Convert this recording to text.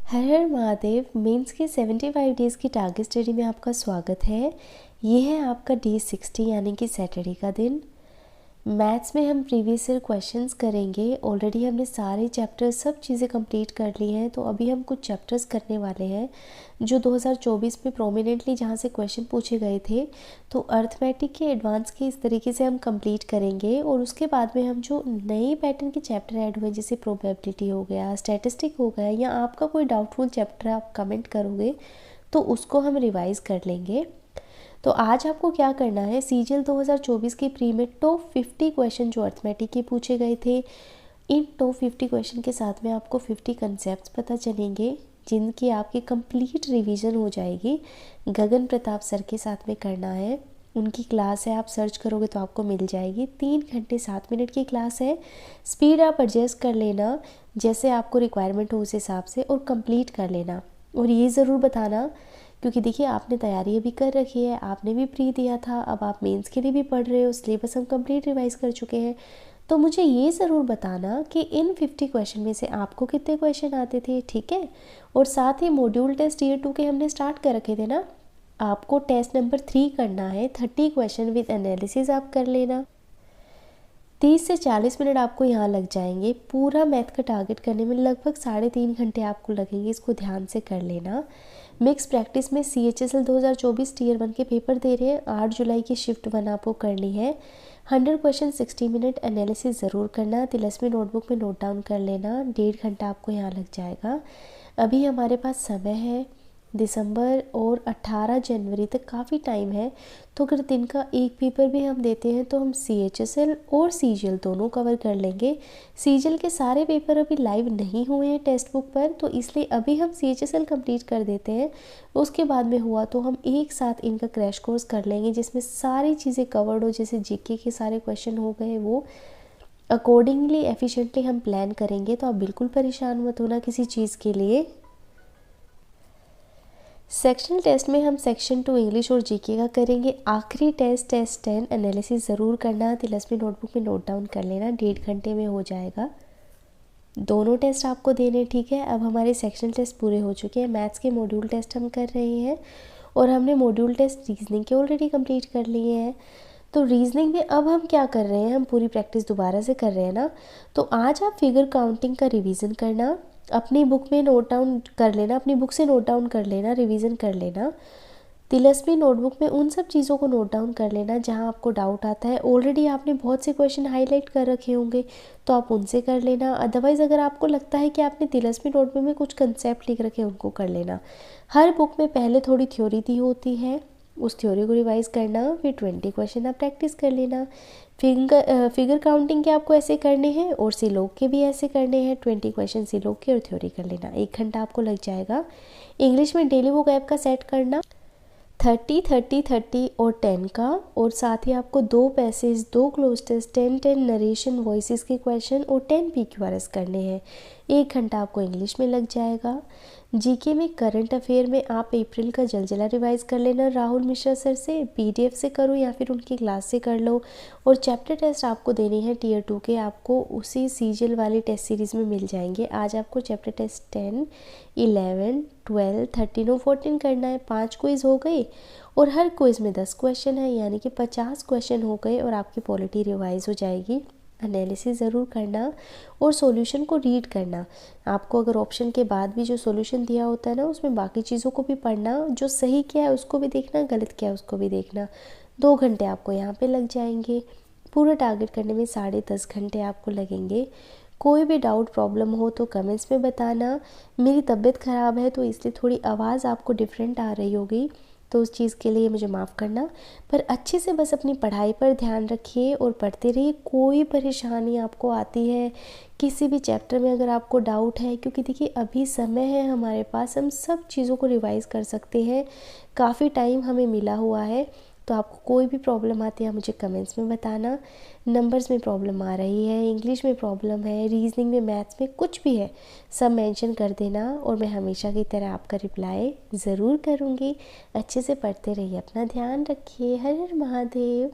हर हर Mahadev mains के 75 days की target study में आपका स्वागत है। ये है आपका डे 60 यानी कि सैटरडे का दिन। मैथ्स में हम प्रीवियस ईयर क्वेश्चंस करेंगे। ऑलरेडी हमने सारे चैप्टर्स सब चीज़ें कंप्लीट कर ली हैं, तो अभी हम कुछ चैप्टर्स करने वाले हैं जो 2024 में प्रोमिनेंटली जहाँ से क्वेश्चन पूछे गए थे। तो अर्थमेटिक के एडवांस के इस तरीके से हम कंप्लीट करेंगे और उसके बाद में हम जो नए पैटर्न के चैप्टर ऐड हुए जैसे प्रोबेबिलिटी हो गया, स्टैटिस्टिक हो गया, या आपका कोई डाउटफुल चैप्टर आप कमेंट करोगे तो उसको हम रिवाइज़ कर लेंगे। तो आज आपको क्या करना है, सीजीएल 2024 की प्री में टॉप 50 क्वेश्चन जो अर्थमेटिक के पूछे गए थे, इन टॉप 50 क्वेश्चन के साथ में आपको 50 कंसेप्ट्स पता चलेंगे जिनकी आपकी कंप्लीट रिवीजन हो जाएगी। गगन प्रताप सर के साथ में करना है, उनकी क्लास है, आप सर्च करोगे तो आपको मिल जाएगी। 3 घंटे 7 मिनट की क्लास है। स्पीड आप एडजस्ट कर लेना जैसे आपको रिक्वायरमेंट हो उस हिसाब से, और कंप्लीट कर लेना। और ये ज़रूर बताना, क्योंकि देखिए आपने तैयारी अभी कर रखी है, आपने भी प्री दिया था, अब आप मेंस के लिए भी पढ़ रहे हो, सिलेबस हम कंप्लीट रिवाइज कर चुके हैं। तो मुझे ये ज़रूर बताना कि इन 50 क्वेश्चन में से आपको कितने क्वेश्चन आते थे, ठीक है। और साथ ही मॉड्यूल टेस्ट ईयर 2 के हमने स्टार्ट कर रखे थे ना, आपको टेस्ट नंबर 3 करना है। 30 क्वेश्चन विद एनालिसिस आप कर लेना। 30 से 40 मिनट आपको यहाँ लग जाएंगे। पूरा मैथ का टारगेट करने में लगभग 3.5 घंटे आपको लगेंगे, इसको ध्यान से कर लेना। मिक्स प्रैक्टिस में CHSL 2024 टीयर 1 के पेपर दे रहे हैं। 8 जुलाई की शिफ्ट 1 आपको करनी है। 100 क्वेश्चन 60 मिनट एनालिसिस ज़रूर करना। तिलस्मी नोटबुक में नोट डाउन कर लेना। 1.5 घंटा आपको यहाँ लग जाएगा। अभी हमारे पास समय है दिसंबर और 18 जनवरी तक, काफ़ी टाइम है। तो अगर दिन का एक पेपर भी हम देते हैं तो हम CHSL और CGL दोनों कवर कर लेंगे। CGL के सारे पेपर अभी लाइव नहीं हुए हैं टेक्स्ट बुक पर, तो इसलिए अभी हम CHSL कंप्लीट कर देते हैं। उसके बाद में हुआ तो हम एक साथ इनका क्रैश कोर्स कर लेंगे जिसमें सारी चीज़ें कवर्ड हो, जैसे जीके के सारे क्वेश्चन हो गए, वो अकॉर्डिंगली एफिशिएंटली हम प्लान करेंगे। तो आप बिल्कुल परेशान मत होना किसी चीज़ के लिए। सेक्शनल टेस्ट में हम सेक्शन 2 इंग्लिश और जीके का करेंगे। आखिरी टेस्ट 10 एनालिसिस ज़रूर करना। तिलस्मी नोटबुक में नोट डाउन कर लेना, 1.5 घंटे में हो जाएगा। दोनों टेस्ट आपको देने, ठीक है। अब हमारे सेक्शनल टेस्ट पूरे हो चुके हैं। मैथ्स के मॉड्यूल टेस्ट हम कर रहे हैं और हमने मॉड्यूल टेस्ट रीजनिंग के ऑलरेडी कंप्लीट कर लिए हैं। तो रीजनिंग में अब हम क्या कर रहे हैं, हम पूरी प्रैक्टिस दोबारा से कर रहे हैं ना। तो आज आप फिगर काउंटिंग का रिवीजन करना, अपनी बुक में नोट डाउन कर लेना, अपनी बुक से नोट डाउन कर लेना, रिवीजन कर लेना। तिलस्मी नोटबुक में उन सब चीज़ों को नोट डाउन कर लेना जहाँ आपको डाउट आता है। ऑलरेडी आपने बहुत से क्वेश्चन हाईलाइट कर रखे होंगे तो आप उनसे कर लेना। अदरवाइज़ अगर आपको लगता है कि आपने तिलस्मी नोटबुक में कुछ कंसेप्ट लिख रखे हैं उनको कर लेना। हर बुक में पहले थोड़ी थ्योरी दी होती है, उस थ्योरी को रिवाइज करना, फिर 20 क्वेश्चन आप प्रैक्टिस कर लेना। फिगर काउंटिंग के आपको ऐसे करने हैं और सिलोक के भी ऐसे करने हैं। 20 क्वेश्चन सिलोक के और थ्योरी कर लेना। 1 घंटा आपको लग जाएगा। इंग्लिश में डेली बुक ऐप का सेट करना, 30 30 30 और 10 का, और साथ ही आपको 2 passage, 2 cloze test, 10 narration voices के क्वेश्चन और 10 PQRS करने हैं। 1 घंटा आपको इंग्लिश में लग जाएगा। जीके में करंट अफेयर में आप अप्रैल का जलजला रिवाइज कर लेना राहुल मिश्रा सर से, PDF से करो या फिर उनकी क्लास से कर लो। और चैप्टर टेस्ट आपको देने हैं टीयर 2 के, आपको उसी CGL वाली टेस्ट सीरीज़ में मिल जाएंगे। आज आपको चैप्टर टेस्ट 10, 11, 12, 13 और 14 करना है। 5 क्विज़ हो गए और हर क्विज़ में 10 क्वेश्चन है, यानी कि 50 क्वेश्चन हो गए और आपकी पॉलिटी रिवाइज हो जाएगी। एनालिसिस ज़रूर करना और सॉल्यूशन को रीड करना। आपको अगर ऑप्शन के बाद भी जो सॉल्यूशन दिया होता है ना, उसमें बाकी चीज़ों को भी पढ़ना, जो सही क्या है उसको भी देखना, गलत क्या है उसको भी देखना। 2 घंटे आपको यहाँ पे लग जाएंगे। पूरा टारगेट करने में 10.5 घंटे आपको लगेंगे। कोई भी डाउट प्रॉब्लम हो तो कमेंट्स में बताना। मेरी तबीयत ख़राब है तो इसलिए थोड़ी आवाज़ आपको डिफरेंट आ रही होगी, तो उस चीज़ के लिए मुझे माफ़ करना। पर अच्छे से बस अपनी पढ़ाई पर ध्यान रखिए और पढ़ते रहिए। कोई परेशानी आपको आती है किसी भी चैप्टर में, अगर आपको डाउट है, क्योंकि देखिए अभी समय है हमारे पास, हम सब चीज़ों को रिवाइज़ कर सकते हैं, काफ़ी टाइम हमें मिला हुआ है। तो आपको कोई भी प्रॉब्लम आती है मुझे कमेंट्स में बताना। नंबर्स में प्रॉब्लम आ रही है, इंग्लिश में प्रॉब्लम है, रीजनिंग में, मैथ्स में, कुछ भी है, सब मेंशन कर देना और मैं हमेशा की तरह आपका रिप्लाई ज़रूर करूँगी। अच्छे से पढ़ते रहिए, अपना ध्यान रखिए। हर हर महादेव।